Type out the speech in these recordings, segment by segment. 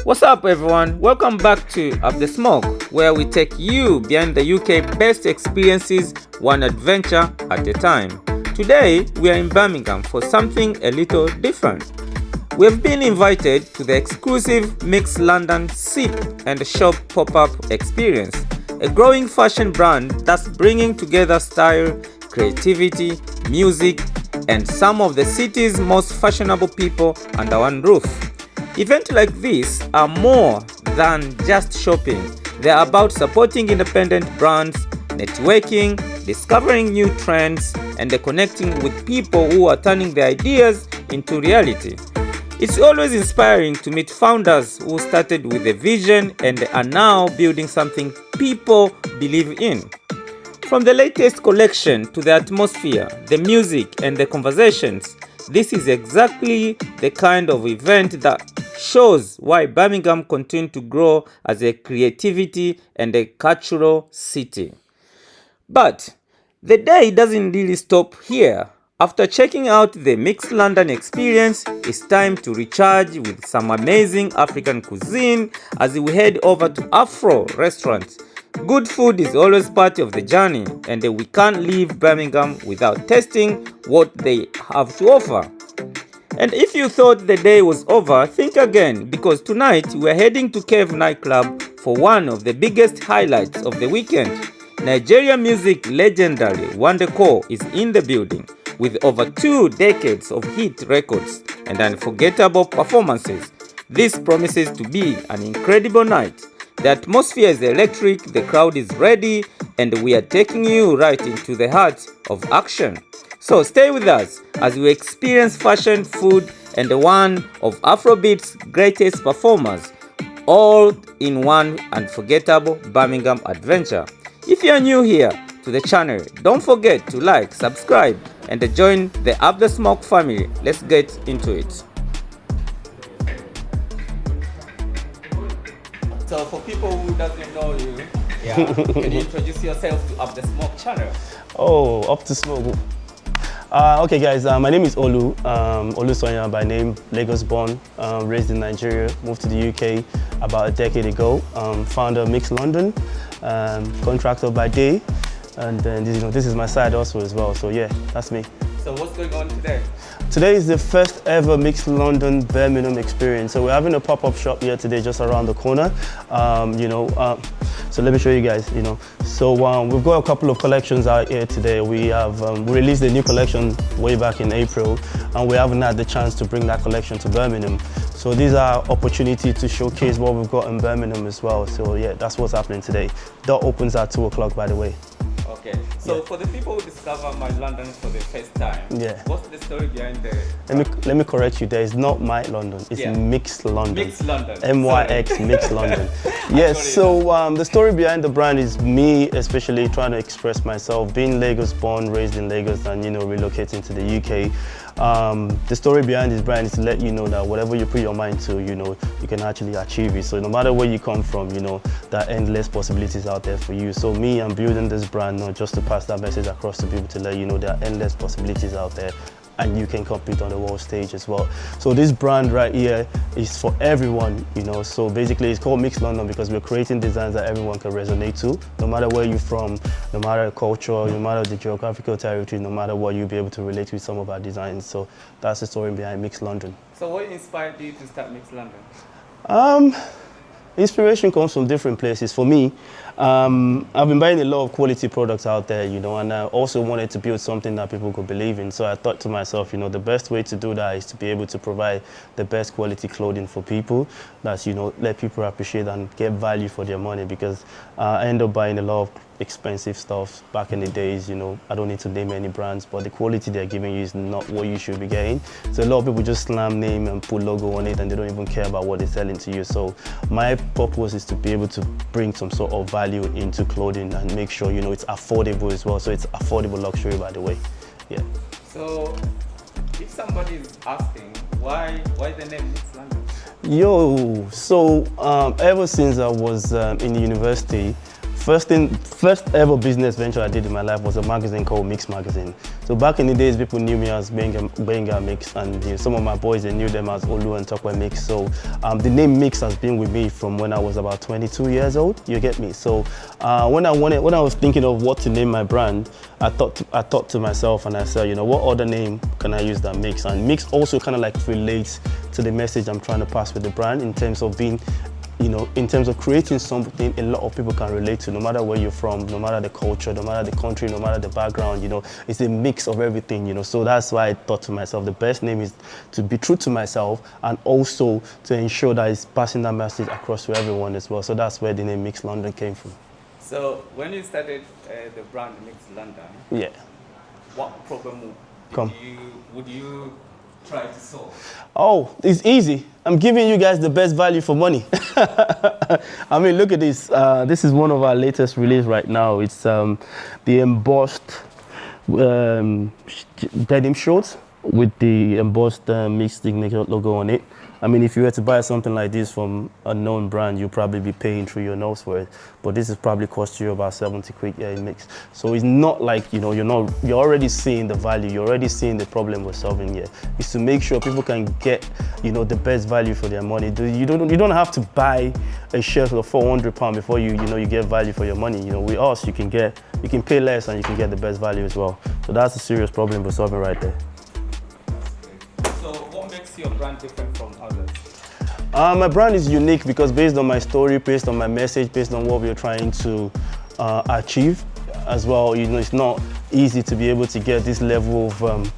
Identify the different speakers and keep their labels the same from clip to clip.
Speaker 1: What's up, everyone? Welcome back to Up the Smoke, where we take you behind the UK best experiences, one adventure at a time. Today, we are in Birmingham for something a little different. We have been invited to the exclusive Mix London Sip and Shop pop-up experience, a growing fashion brand that's bringing together style, creativity, music, and some of the city's most fashionable people under one roof. Events like this are more than just shopping. They are about supporting independent brands, networking, discovering new trends, and connecting with people who are turning their ideas into reality. It's always inspiring to meet founders who started with a vision and are now building something people believe in. From the latest collection to the atmosphere, the music, and the conversations, this is exactly the kind of event that shows why Birmingham continues to grow as a creativity and a cultural city. But the day doesn't really stop here. After checking out the Mixed London experience, it's time to recharge with some amazing African cuisine as we head over to Afro restaurants. Good food is always part of the journey, and we can't leave Birmingham without tasting what they have to offer. And if you thought the day was over, think again, because tonight we are heading to Cave nightclub for one of the biggest highlights of the weekend. Nigerian music legendary Wandeko is in the building with over 2 decades of hit records and unforgettable performances. This promises to be an incredible night. The atmosphere is electric, the crowd is ready, and we are taking you right into the heart of action. So stay with us as we experience fashion, food, and one of Afrobeat's greatest performers, all in one unforgettable Birmingham adventure. If you are new here to the channel, don't forget to like, subscribe, and join the Up the Smoke family. Let's get into it. So for people who doesn't know you, can you introduce yourself to Up the Smoke channel?
Speaker 2: Oh, Up the Smoke. Okay guys, my name is Olu, Olu Sonya by name, Lagos born, raised in Nigeria, moved to the UK about a decade ago, founder of Mix London, contractor by day, and then this is my side also as well, so yeah, that's me.
Speaker 1: So what's going on today?
Speaker 2: Today is the first ever Mix London Birmingham experience. So we're having a pop-up shop here today, just around the corner. So let me show you guys. So we've got a couple of collections out here today. We released a new collection way back in April, and we haven't had the chance to bring that collection to Birmingham. So these are opportunity to showcase what we've got in Birmingham as well. So yeah, that's what's happening today. Door opens at 2 o'clock, by the way.
Speaker 1: Okay, so for the people who discover my London for the first time, what's the story behind the...
Speaker 2: Let me correct you, there is not my London, it's Mixed London.
Speaker 1: Mixed London.
Speaker 2: MYX, Mixed London. Yes, so the story behind the brand is me especially trying to express myself, being Lagos born, raised in Lagos, and relocating to the UK. The story behind this brand is to let you know that whatever you put your mind to, you can actually achieve it. So no matter where you come from, there are endless possibilities out there for you. So me, I'm building this brand not just to pass that message across to people, to let you know there are endless possibilities out there, and you can compete on the world stage as well. So this brand right here is for everyone, so basically it's called Mix London because we're creating designs that everyone can resonate to, no matter where you're from, no matter the culture, no matter the geographical territory, no matter what, you'll be able to relate with some of our designs. So that's the story behind Mix London.
Speaker 1: So what inspired you to start Mix London?
Speaker 2: Inspiration comes from different places. For me, I've been buying a lot of quality products out there, and I also wanted to build something that people could believe in. So I thought to myself, the best way to do that is to be able to provide the best quality clothing for people. That's, let people appreciate and get value for their money, because I end up buying a lot of expensive stuff back in the days. I don't need to name any brands, but the quality they're giving you is not what you should be getting. So a lot of people just slam name and put logo on it, and they don't even care about what they're selling to you. So my purpose is to be able to bring some sort of value into clothing and make sure it's affordable as well. So it's affordable luxury, by the way. Yeah.
Speaker 1: So if somebody is asking why the name Mix London?
Speaker 2: So ever since I was in university, first ever business venture I did in my life was a magazine called Mix Magazine. So back in the days, people knew me as Benga Mix, and some of my boys, they knew them as Olu and Tokwe Mix. So the name Mix has been with me from when I was about 22 years old. You get me? So when I was thinking of what to name my brand, I thought to myself, and I said, what other name can I use than Mix? And Mix also kind of like relates to the message I'm trying to pass with the brand in terms of being, in terms of creating something a lot of people can relate to, no matter where you're from, no matter the culture, no matter the country, no matter the background, it's a mix of everything, So that's why I thought to myself, the best name is to be true to myself and also to ensure that it's passing that message across to everyone as well. So that's where the name Mix London came from.
Speaker 1: So when you started the brand Mix London,
Speaker 2: yeah,
Speaker 1: what problem would you try to solve?
Speaker 2: Oh, it's easy. I'm giving you guys the best value for money. I mean, look at this. This is one of our latest release right now. It's the embossed denim shorts with the embossed Mix Signature logo on it. I mean, if you were to buy something like this from a known brand, you'll probably be paying through your nose for it. But this is probably cost you about 70 quid in Mix. So it's not like, you're already seeing the value, you're already seeing the problem we're solving here. It's to make sure people can get, the best value for their money. You don't have to buy a shirt for £400 before you get value for your money. With us, you can pay less and you can get the best value as well. So that's a serious problem we're solving right there.
Speaker 1: So what makes your brand different from others?
Speaker 2: My brand is unique because based on my story, based on my message, based on what we're trying to achieve as well, it's not easy to be able to get this level of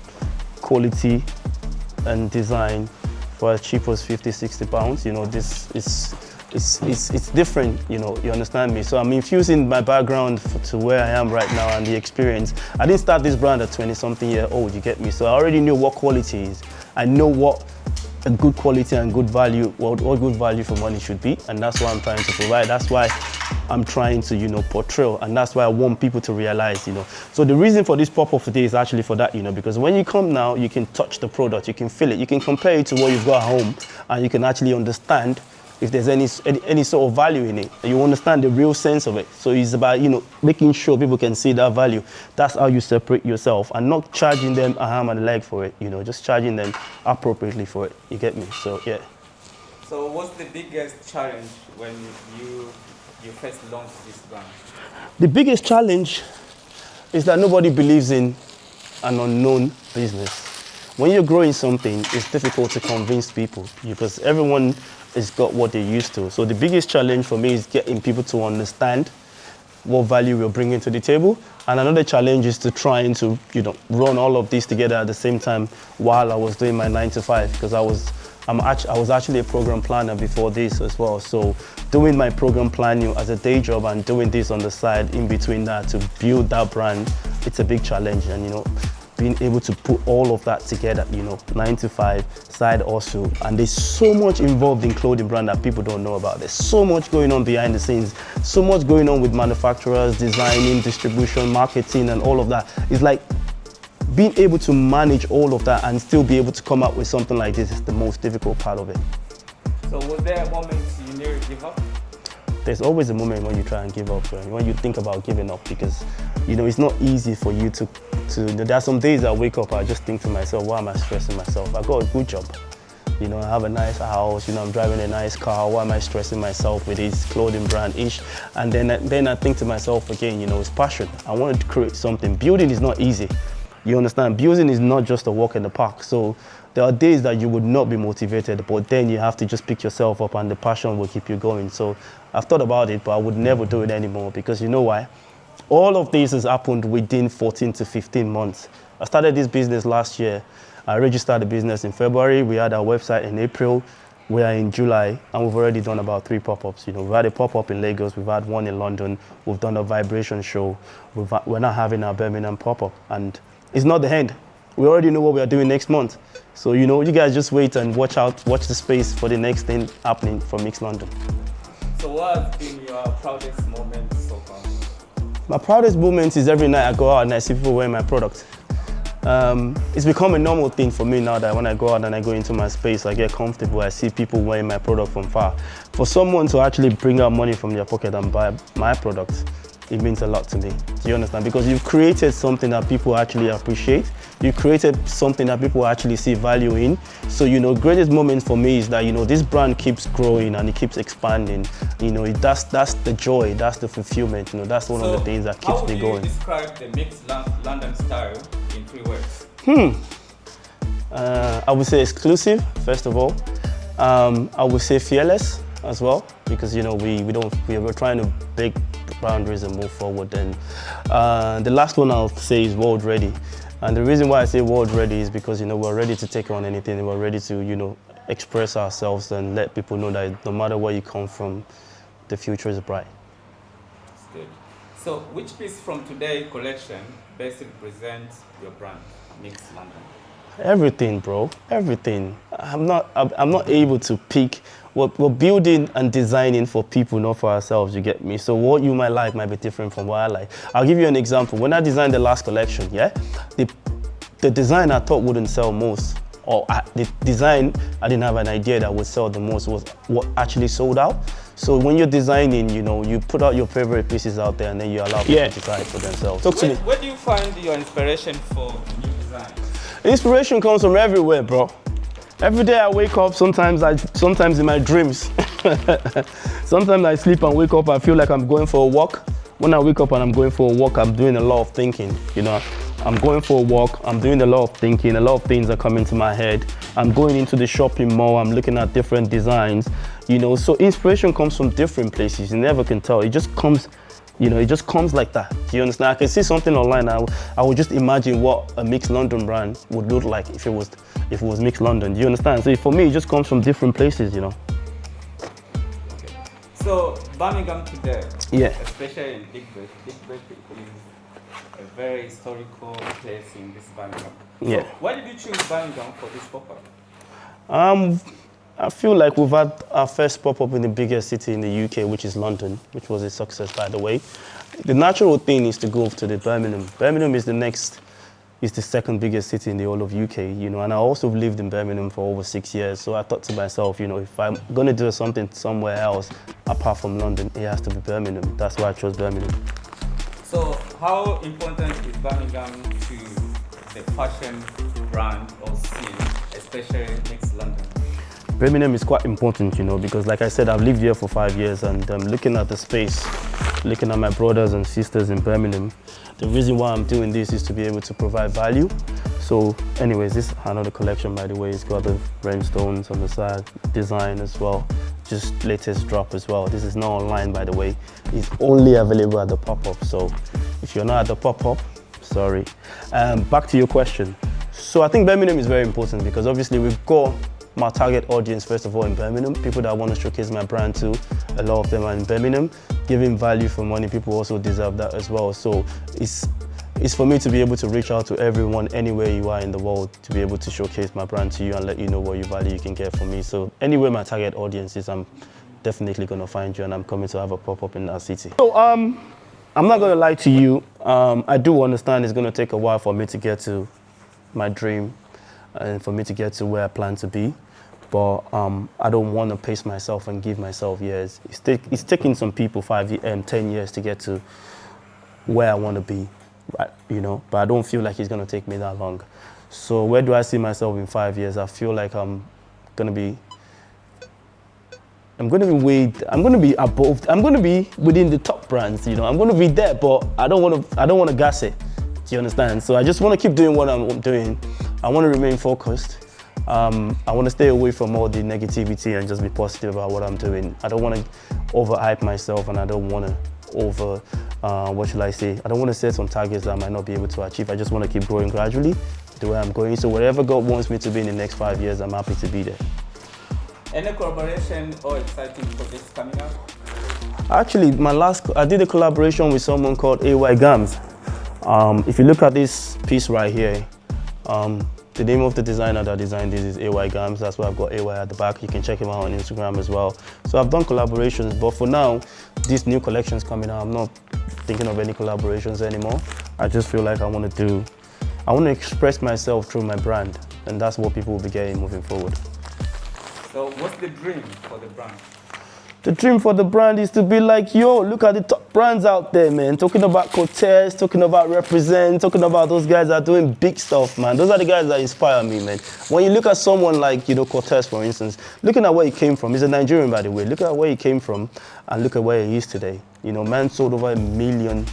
Speaker 2: quality and design for as cheap as £50-60. It's different, you understand me? So I'm infusing my background to where I am right now and the experience. I didn't start this brand at 20-something year old, you get me? So I already knew what quality is. I know what a good quality and good value, what good value for money should be, and that's what I'm trying to provide. That's why I'm trying to, portray, and that's why I want people to realize, So the reason for this pop-up today is actually for that, because when you come now, you can touch the product, you can feel it, you can compare it to what you've got at home, and you can actually understand if there's any sort of value in it. You understand the real sense of it. So it's about, making sure people can see that value. That's how you separate yourself and not charging them a arm and a leg for it, just charging them appropriately for it. You get me? So, yeah.
Speaker 1: So what's the biggest challenge when you first launched this brand?
Speaker 2: The biggest challenge is that nobody believes in an unknown business. When you're growing something, it's difficult to convince people because everyone has got what they're used to. So the biggest challenge for me is getting people to understand what value we're bringing to the table. And another challenge is to trying to, run all of this together at the same time while I was doing my 9-to-5, because I was actually a program planner before this as well. So doing my program planning as a day job and doing this on the side in between that to build that brand, it's a big challenge. And, being able to put all of that together, 9-to-5, side hustle. And there's so much involved in clothing brand that people don't know about. There's so much going on behind the scenes, so much going on with manufacturers, designing, distribution, marketing, and all of that. It's like being able to manage all of that and still be able to come up with something like this is the most difficult part of it.
Speaker 1: So was there a moment you nearly give up?
Speaker 2: There's always a moment when you try and give up, when you think about giving up, because it's not easy for you to there are some days I wake up, I just think to myself, why am I stressing myself? I got a good job, I have a nice house, I'm driving a nice car, why am I stressing myself with this clothing brand-ish? And then I think to myself again, it's passion. I wanted to create something. Building is not easy, you understand? Building is not just a walk in the park. So there are days that you would not be motivated, but then you have to just pick yourself up and the passion will keep you going. So I've thought about it, but I would never do it anymore because you know why? All of this has happened within 14 to 15 months. I started this business last year. I registered the business in February. We had our website in April. We are in July, and we've already done about 3 pop-ups. We've had a pop-up in Lagos. We've had one in London. We've done a vibration show. We're now having our Birmingham pop-up, and it's not the end. We already know what we are doing next month. So, you guys just wait and watch the space for the next thing happening from Mix London.
Speaker 1: So what has been your proudest moment so far?
Speaker 2: My proudest moment is every night I go out and I see people wearing my product. It's become a normal thing for me now that when I go out and I go into my space, I get comfortable, I see people wearing my product from far. For someone to actually bring out money from their pocket and buy my product, it means a lot to me. Do you understand? Because you've created something that people actually appreciate. You created something that people actually see value in. So, greatest moment for me is that, this brand keeps growing and it keeps expanding. That's the joy, that's the fulfillment. That's one of the things that keeps me going.
Speaker 1: How would you describe the mixed London style in 3 words?
Speaker 2: I would say exclusive, first of all. I would say fearless as well, because we're trying to break boundaries and move forward. And the last one I'll say is world ready. And the reason why I say world ready is because we're ready to take on anything. We're ready to express ourselves and let people know that no matter where you come from, the future is bright.
Speaker 1: That's good. So, which piece from today's collection best represents your brand, Mixed London?
Speaker 2: Everything, bro. Everything. I'm not able to pick. We're building and designing for people, not for ourselves, you get me? So what you might like might be different from what I like. I'll give you an example. When I designed the last collection, the design I thought wouldn't sell most, or the design I didn't have an idea that would sell the most, was what actually sold out. So when you're designing, you put out your favorite pieces out there and then you allow people to decide for themselves. Talk to me.
Speaker 1: Where do you find your inspiration for new designs?
Speaker 2: Inspiration comes from everywhere, bro. Every day I wake up, sometimes in my dreams. Sometimes I sleep and wake up, I feel like I'm going for a walk. When I wake up and I'm going for a walk, I'm doing a lot of thinking, I'm going for a walk, I'm doing a lot of thinking, a lot of things are coming to my head. I'm going into the shopping mall, I'm looking at different designs, so inspiration comes from different places. You never can tell, it just comes, it just comes like that. Do you understand? I can see something online, I would just imagine what a Mixed London brand would look like if it was Mixed London. Do you understand? So for me, it just comes from different places, Okay.
Speaker 1: So Birmingham today, especially in Big Bay is a very historical place in this Birmingham. So why did you choose Birmingham for this pop-up?
Speaker 2: I feel like we've had our first pop-up in the biggest city in the UK, which is London, which was a success, by the way. The natural thing is to go to the Birmingham. Birmingham is the second biggest city in the whole of UK, and I also lived in Birmingham for over 6 years. So I thought to myself, if I'm going to do something somewhere else apart from London, it has to be Birmingham. That's why I chose Birmingham.
Speaker 1: So how important is Birmingham to the fashion brand or scene, especially Mixed London?
Speaker 2: Birmingham is quite important, because like I said, I've lived here for 5 years, and looking at the space, looking at my brothers and sisters in Birmingham, the reason why I'm doing this is to be able to provide value. So anyways, this is another collection, by the way. It's got the rhinestones on the side, design as well, just latest drop as well. This is not online, by the way. It's only available at the pop-up. So if you're not at the pop-up, sorry. Back to your question. So I think Birmingham is very important because obviously we've got my target audience, first of all, in Birmingham, people that want to showcase my brand too. A lot of them are in Birmingham. Giving value for money, people also deserve that as well. So it's for me to be able to reach out to everyone, anywhere you are in the world, to be able to showcase my brand to you and let you know what you value you can get from me. So anywhere my target audience is, I'm definitely going to find you, and I'm coming to have a pop-up in that city. So I'm not going to lie to you. I do understand it's going to take a while for me to get to my dream and for me to get to where I plan to be. But I don't want to pace myself and give myself years. It's taking some people 10 years to get to where I want to be, right? But I don't feel like it's going to take me that long. So where do I see myself in 5 years? I feel like I'm going to be within the top brands, I'm going to be there, but I don't want to gas it. Do you understand? So I just want to keep doing what I'm doing. I want to remain focused. I want to stay away from all the negativity and just be positive about what I'm doing. I don't want to overhype myself, and I don't want to I don't want to set some targets that I might not be able to achieve. I just want to keep growing gradually the way I'm going. So whatever God wants me to be in the next 5 years, I'm happy to be there.
Speaker 1: Any collaboration or exciting projects coming up?
Speaker 2: Actually, I did a collaboration with someone called AY Gams. If you look at this piece right here, the name of the designer that designed this is AY Gams. That's why I've got AY at the back. You can check him out on Instagram as well. So I've done collaborations, but for now, this new collection's coming out. I'm not thinking of any collaborations anymore. I just feel like I want I want to express myself through my brand, and that's what people will be getting moving forward.
Speaker 1: So what's the dream for the brand?
Speaker 2: The dream for the brand is to be like, yo, look at the top brands out there, man. Talking about Cortez, talking about Represent, talking about those guys that are doing big stuff, man. Those are the guys that inspire me, man. When you look at someone like, Cortez, for instance, looking at where he came from, he's a Nigerian, by the way. Look at where he came from and look at where he is today. Man sold over 1 million.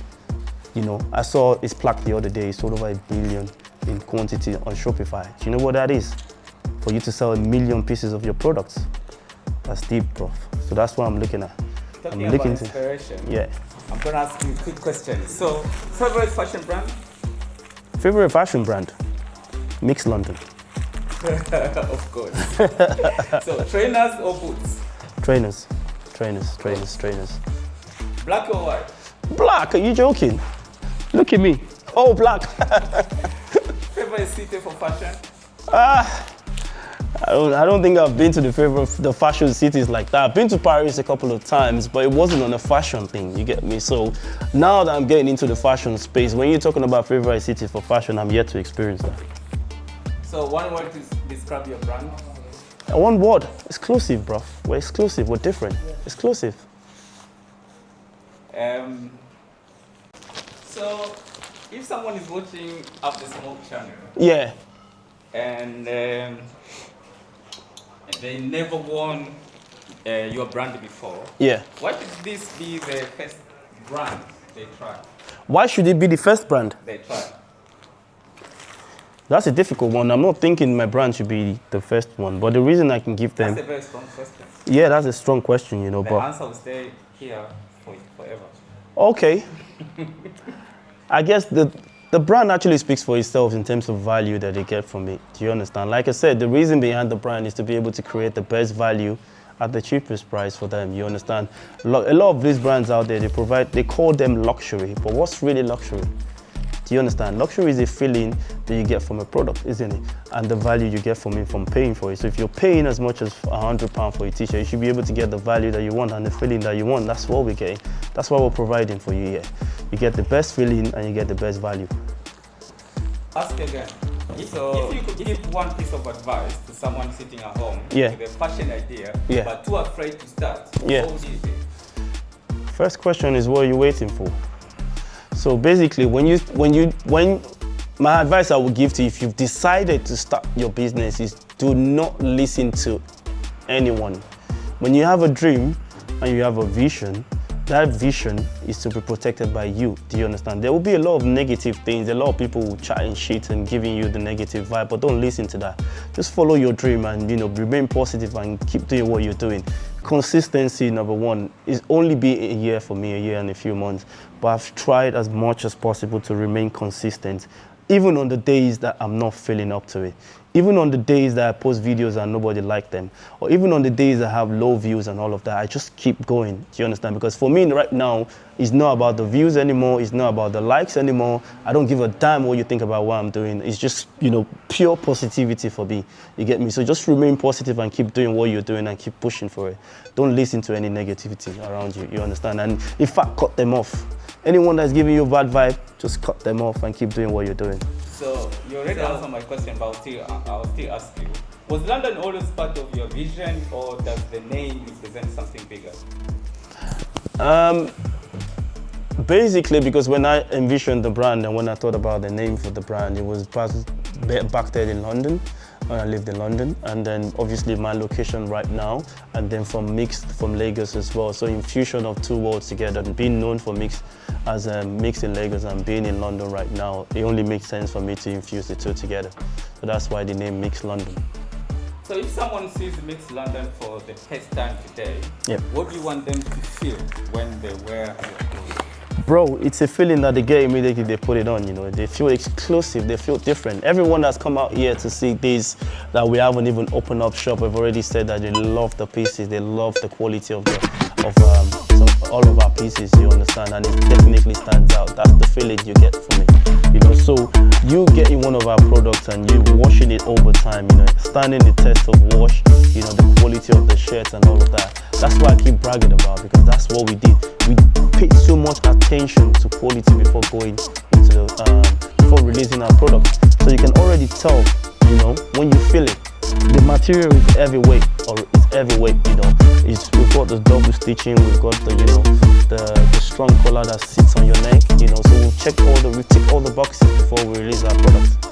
Speaker 2: I saw his plaque the other day. He sold over 1 billion in quantity on Shopify. Do you know what that is? For you to sell 1 million pieces of your products. That's deep, bro. So that's what I'm looking at.
Speaker 1: Talking about inspiration.
Speaker 2: Yeah.
Speaker 1: I'm gonna ask you a quick question. So, favorite fashion brand?
Speaker 2: Favorite fashion brand? Mix London.
Speaker 1: Of course. So, trainers or boots?
Speaker 2: Trainers.
Speaker 1: Black or white?
Speaker 2: Black? Are you joking? Look at me. Oh, black.
Speaker 1: Favorite city for fashion?
Speaker 2: I don't think I've been to the fashion cities like that. I've been to Paris a couple of times, but it wasn't on a fashion thing, you get me? So now that I'm getting into the fashion space, when you're talking about favorite city for fashion, I'm yet to experience that.
Speaker 1: So one word to describe your brand?
Speaker 2: One word, exclusive, bro. We're exclusive, we're different. Exclusive.
Speaker 1: So if someone is watching Up the Smoke channel,
Speaker 2: yeah,
Speaker 1: and they never won your brand before.
Speaker 2: Yeah.
Speaker 1: Why should this be the first brand they try?
Speaker 2: Why should it be the first brand?
Speaker 1: They try.
Speaker 2: That's a difficult one. I'm not thinking my brand should be the first one, but the reason I can give them...
Speaker 1: That's a very strong question.
Speaker 2: Yeah, that's a strong question,
Speaker 1: The
Speaker 2: but...
Speaker 1: answer will stay here forever.
Speaker 2: Okay. I guess the brand actually speaks for itself in terms of value that they get from it. Do you understand? Like I said, the reason behind the brand is to be able to create the best value at the cheapest price for them. You understand? A lot of these brands out there, they call them luxury, but what's really luxury? Do you understand? Luxury is a feeling that you get from a product, isn't it? And the value you get from it, from paying for it. So if you're paying as much as £100 for a t-shirt, you should be able to get the value that you want and the feeling that you want. That's what we're getting. That's what we're providing for you here. You get the best feeling and you get the best value.
Speaker 1: Ask again. So if you could give one piece of advice to someone sitting at home with a fashion idea, but too afraid to start, what would you say?
Speaker 2: First question is, what are you waiting for? So basically, when my advice I would give to you, if you've decided to start your business, is do not listen to anyone. When you have a dream and you have a vision, that vision is to be protected by you. Do you understand? There will be a lot of negative things. A lot of people will chat and shit and giving you the negative vibe, but don't listen to that. Just follow your dream and remain positive and keep doing what you're doing. Consistency, number one, is only be a year for me, a year and a few months. But I've tried as much as possible to remain consistent, even on the days that I'm not feeling up to it. Even on the days that I post videos and nobody likes them, or even on the days I have low views and all of that, I just keep going. Do you understand? Because for me right now, it's not about the views anymore. It's not about the likes anymore. I don't give a damn what you think about what I'm doing. It's just, pure positivity for me. You get me? So just remain positive and keep doing what you're doing and keep pushing for it. Don't listen to any negativity around you. You understand? And in fact, cut them off. Anyone that's giving you a bad vibe, just cut them off and keep doing what you're doing.
Speaker 1: So you already answered my question, but I'll still ask you. Was London always part of your vision, or does the name represent something bigger?
Speaker 2: Basically, because when I envisioned the brand and when I thought about the name for the brand, it was back there in London, when I lived in London, and then obviously my location right now, and then from Lagos as well. So in fusion of two worlds together, and being known for Mix in Lagos and being in London right now, it only makes sense for me to infuse the two together. So that's why the name Mix London.
Speaker 1: So if someone sees Mix London for the first time today, what do you want them to feel when they wear your clothes?
Speaker 2: Bro, it's a feeling that they get immediately they put it on, They feel exclusive, they feel different. Everyone that's come out here to see this, that we haven't even opened up shop, have already said that they love the pieces, they love the quality of all of our pieces, you understand? And it definitely stands out. That's the feeling you get from it, So you getting one of our products and you washing it over time, standing the test of wash, the quality of the shirts and all of that. That's what I keep bragging about, because that's what we did. We paid so much attention to quality before going into the before releasing our product. So you can already tell, when you feel it. The material is heavyweight, we've got the double stitching, we've got the strong collar that sits on your neck, so we tick all the boxes before we release our product,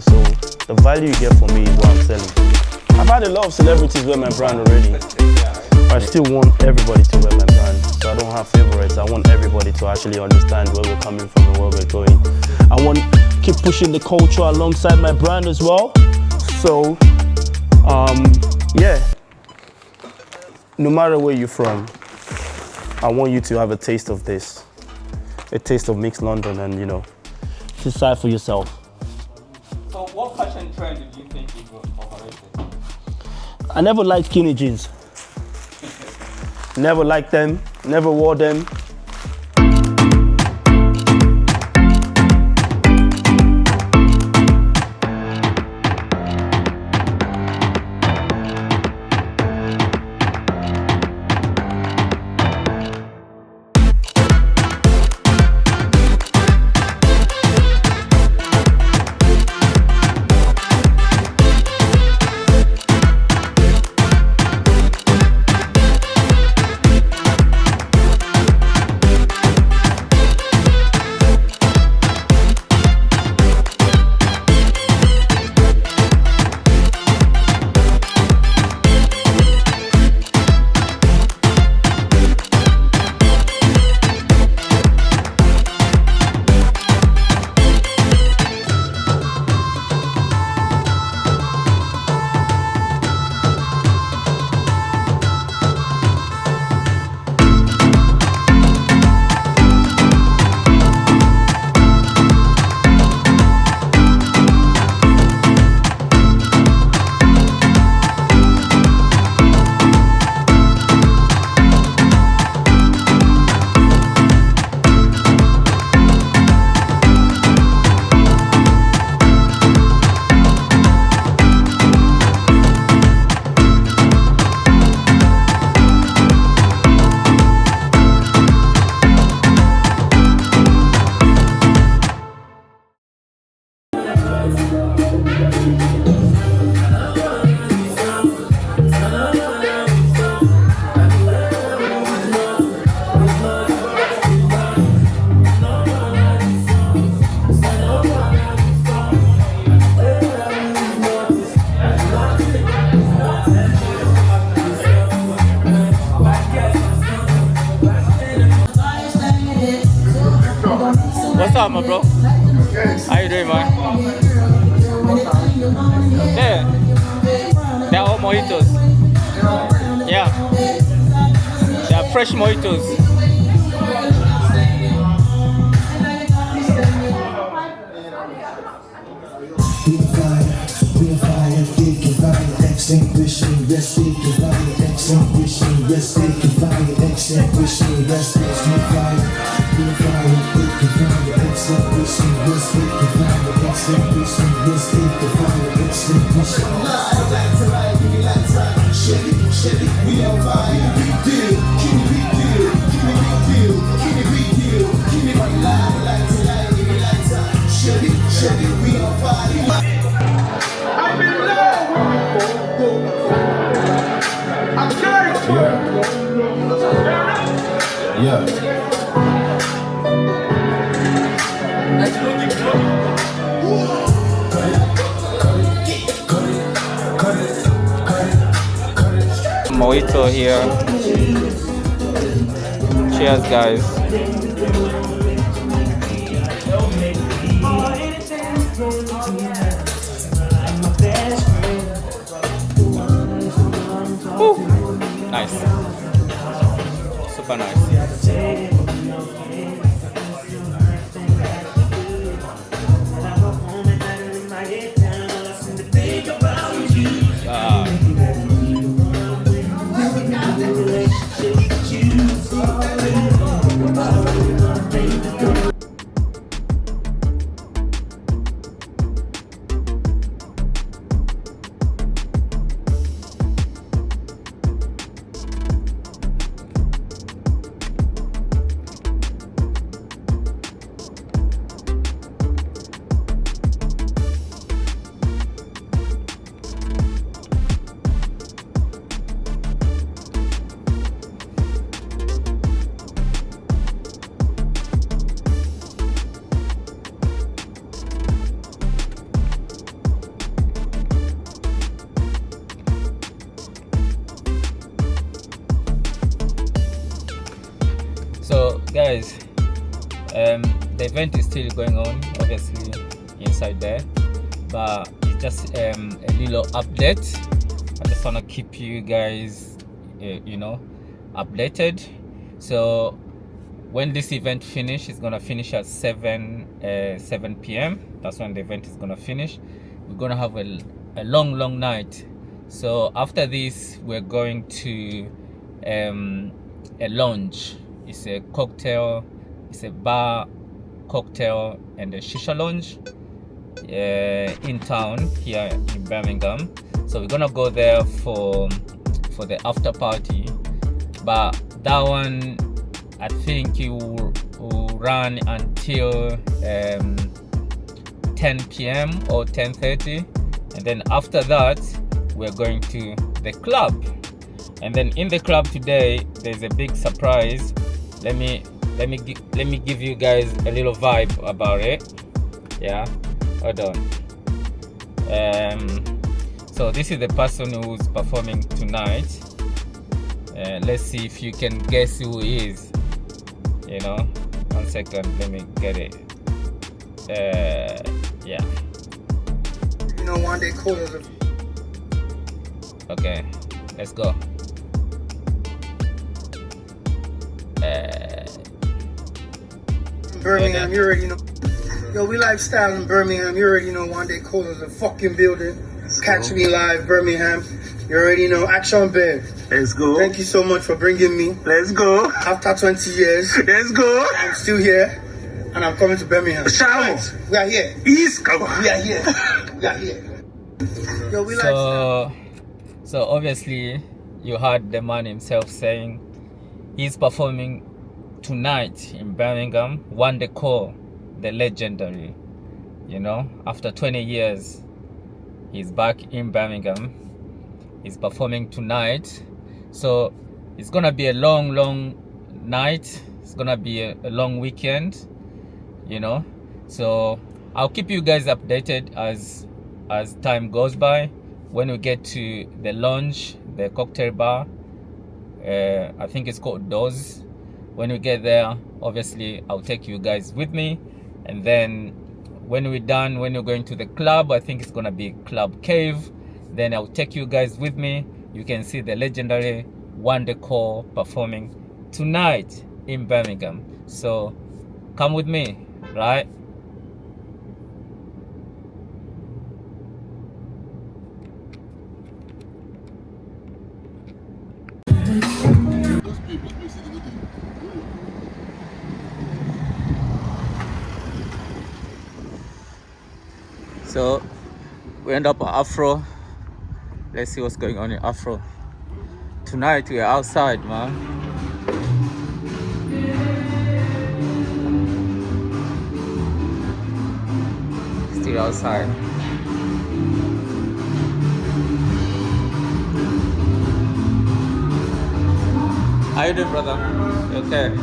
Speaker 2: so the value you get from me is what I'm selling. I've had a lot of celebrities wear my brand already. I still want everybody to wear my brand, so I don't have favorites. I want everybody to actually understand where we're coming from and where we're going. I want to keep pushing the culture alongside my brand as well. So, no matter where you're from, I want you to have a taste of this, a taste of Mix London, and decide for yourself.
Speaker 1: So, what fashion trend do you think you've operated?
Speaker 2: I never liked skinny jeans. Never liked them, never wore them.
Speaker 1: What's up, my bro? How you doing, man? Yeah, they're all mojitos. Yeah, they're fresh mojitos.
Speaker 3: Extinguishing, yes, we can fire. Extinguishing, yes, they can fire. Extinguishing, yes, there's no fire. We fire, they can fire. Extinguishing, yes, they can fire. Extinguishing, yes, they can fire. Extinguishing. Light, give me light, Chevy, we on fire. Big deal, keep me big deal, keep me big deal, keep me big deal, keep me right light, give me light, Chevy, we on fire. I'm in love. Yeah.
Speaker 1: Mojito here. Cheers, guys. Ooh. Nice. Super nice. guys, the event is still going on, obviously inside there, but it's just a little update. I just want to keep you guys updated. So when this event finish, it's gonna finish at 7 p.m. That's when the event is gonna finish. We're gonna have a long night. So after this, we're going to a lounge. It's a cocktail, it's a bar, cocktail, and a shisha lounge in town here in Birmingham. So we're gonna go there for the after party, but that one I think it will run until 10 p.m. or 10:30, and then after that we're going to the club. And then in the club today there's a big surprise. Let me give you guys a little vibe about it. Yeah, hold on. So this is the person who's performing tonight. Let's see if you can guess who he is. 1 second, let me get it. Yeah.
Speaker 4: One day cooler.
Speaker 1: Okay, let's go.
Speaker 4: Birmingham, you already know. Yo, we lifestyle in Birmingham. You already know. One day cooler is a fucking building. Catch me live, Birmingham. You already know. Action Bed.
Speaker 5: Let's go.
Speaker 4: Thank you so much for bringing me.
Speaker 5: Let's go.
Speaker 4: After 20 years,
Speaker 5: Let's go.
Speaker 4: I'm still here, and I'm coming to Birmingham.
Speaker 5: Shower.
Speaker 4: We are here.
Speaker 5: East, come on.
Speaker 4: We are here. We are here. Yo, we lifestyle.
Speaker 1: So obviously you heard the man himself saying he's performing tonight in Birmingham. One Decor, the legendary. After 20 years, he's back in Birmingham. He's performing tonight. So it's gonna be a long night. It's gonna be a long weekend. So I'll keep you guys updated as time goes by. When we get to the lounge, the cocktail bar, I think it's called Doors. When we get there, obviously I'll take you guys with me. And then when we're done, when you're going to the club, I think it's gonna be Club Cave. Then I'll take you guys with me. You can see the legendary One Decor performing tonight in Birmingham. So come with me, right? So we end up at Afro. Let's see what's going on in Afro. Tonight we are outside, man. Still outside. How you doing, brother? You okay?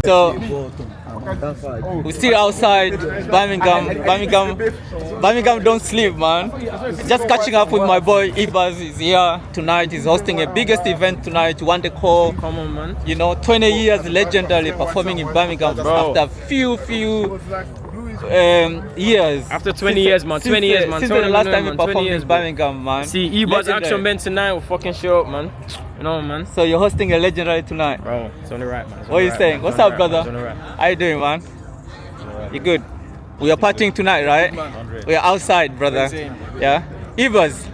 Speaker 1: So we're still outside Birmingham. Birmingham don't sleep, man. Just catching up with my boy Ibas is here tonight. He's hosting a biggest event tonight. One day call.
Speaker 5: Come on, man.
Speaker 1: 20 years legendary performing in Birmingham.
Speaker 5: Bro.
Speaker 1: After few years.
Speaker 5: After 20 years, man. 20 years, man.
Speaker 1: Since the last time you
Speaker 5: man.
Speaker 1: performed
Speaker 5: 20 years,
Speaker 1: in
Speaker 5: bro.
Speaker 1: Birmingham, man.
Speaker 5: See, E-Buzz
Speaker 1: Legendary.
Speaker 5: Action Band tonight will fucking show up, man. You know, man.
Speaker 1: So you're hosting a legendary tonight.
Speaker 5: Bro, it's on the right, man. It's on
Speaker 1: What are
Speaker 5: the
Speaker 1: you
Speaker 5: right,
Speaker 1: saying?
Speaker 5: man.
Speaker 1: What's
Speaker 5: It's on
Speaker 1: up,
Speaker 5: the right,
Speaker 1: brother?
Speaker 5: man. It's on the right.
Speaker 1: How you doing, man? You good? We are partying tonight, right? We are outside, brother. Yeah. Evers,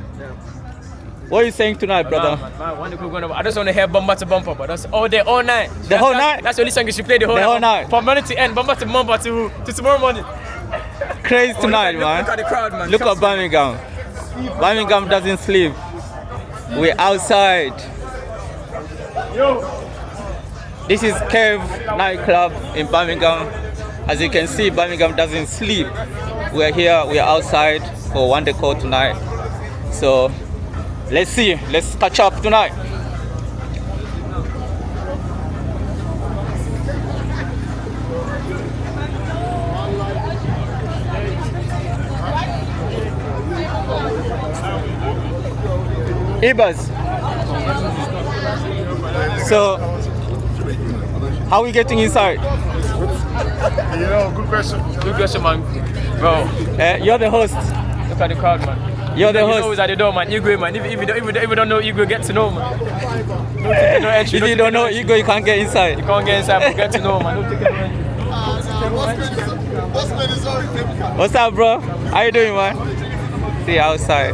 Speaker 1: what are you saying tonight, brother?
Speaker 5: Man, I just want to hear bumper to bumper, but that's all day, all night.
Speaker 1: Whole night?
Speaker 5: That's the only song you should play the whole
Speaker 1: night.
Speaker 5: From morning to end, bumper to bumper to tomorrow morning.
Speaker 1: Crazy tonight, man.
Speaker 5: Look at the crowd, man.
Speaker 1: Look at Birmingham. Birmingham doesn't sleep. We're outside. This is Cave nightclub in Birmingham. As you can see, Birmingham doesn't sleep. We're here, we're outside for one day call tonight. So let's see, let's catch up tonight. Ibas. So, how are we getting inside?
Speaker 5: Good question, man. Bro,
Speaker 1: You're the host.
Speaker 5: look at the crowd, man.
Speaker 1: You're the
Speaker 5: You know
Speaker 1: host.
Speaker 5: who's at the door, man. Igwe, man. If you don't know Igwe, get to know, man. No entry,
Speaker 1: If you don't know Ego, you can't get inside.
Speaker 5: You can't get inside, but get to know, man. No ticket, no entry.
Speaker 1: What's up, bro? How you doing, man? See you outside.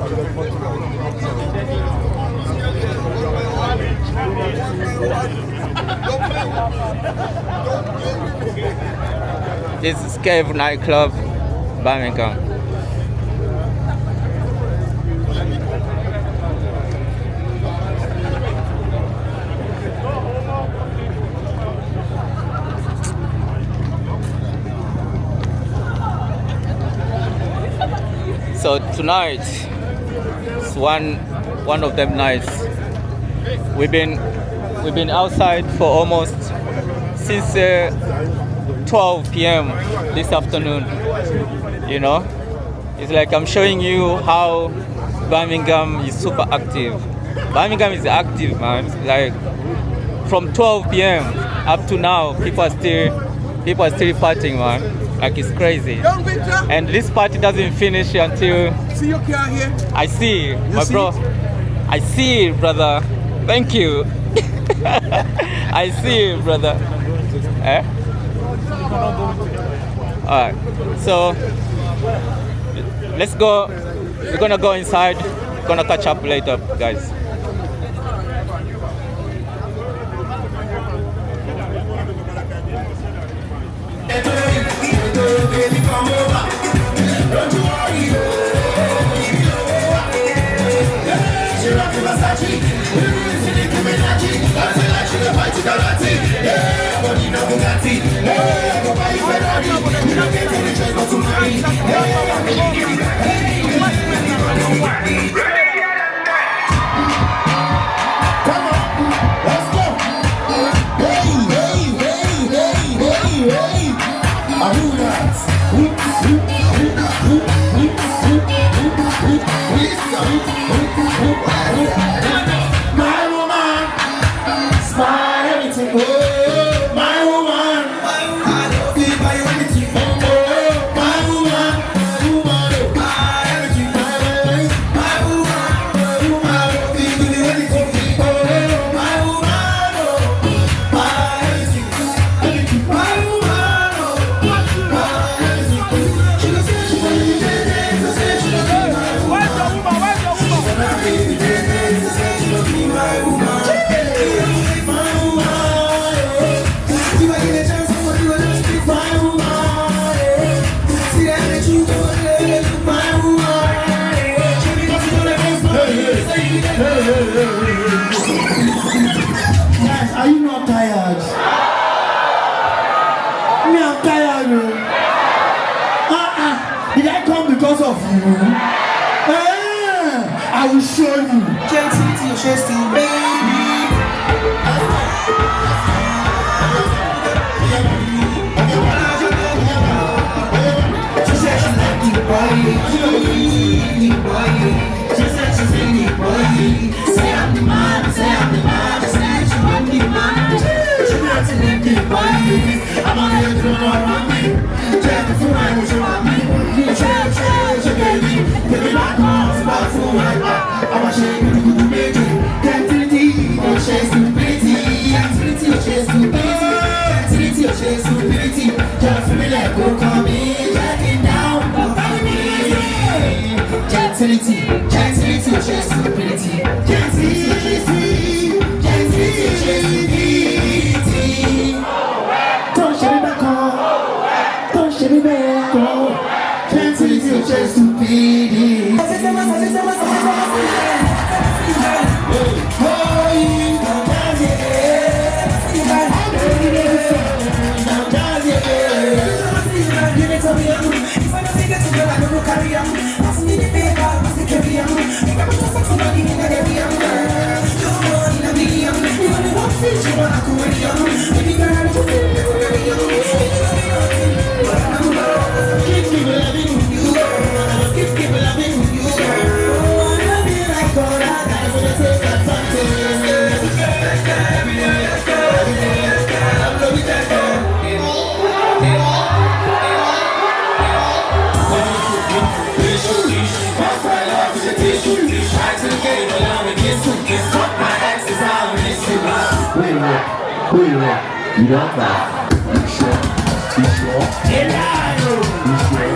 Speaker 1: This is Cave nightclub, Birmingham. So tonight is one of them nights. We've been outside for almost since 12 p.m. this afternoon. You know, it's like I'm showing you how Birmingham is super active. Birmingham is active, man. Like from 12 p.m. up to now, people are still partying, man. Like it's crazy. And this party doesn't finish until
Speaker 6: See your car here?
Speaker 1: I see, my
Speaker 6: see
Speaker 1: bro.
Speaker 6: it?
Speaker 1: I see, brother. Thank you. I see, brother. Eh? Alright. So let's go. We're gonna go inside. We're gonna catch up later, guys.
Speaker 3: My woman, smile everything. Oh, my woman, I don't feel by everything. Oh, my woman, everything. My woman, I don't feel by everything. Oh, my woman, everything. My woman, everything. She gonna say she gonna be there, she gonna say she gonna be my woman. She gonna be there, she say she gonna be my woman. My woman, if I get a chance, I'm gonna do it just be my woman. See that bitch you go there, my woman. She be bustin' on that bass, guys, are you not tired? Me, I'm tired. Did I come because of you? I will show you. JTT, Chesty, baby. Just that you see me, boy. Say I'm the man, just that you want me, man. But you got to let me, boy. I'm on the other around me. Just the fool, I wish you want me. You change, baby. Give me my calls, about fool, I'm a shame, you baby. Activity, or chase stupidity. Activity, or chase stupidity. Activity, or chase stupidity. Just feel me like go call me. Jacking down, follow me. Gentility, gentility, or chase stupidity. Gentility, or chase stupidity. Gentility, or chase stupidity. Don't shut me back on. Don't shut me back on. Gentility, or chase stupidity. You don't laugh. You sure? You sure? You sure?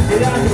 Speaker 6: Get out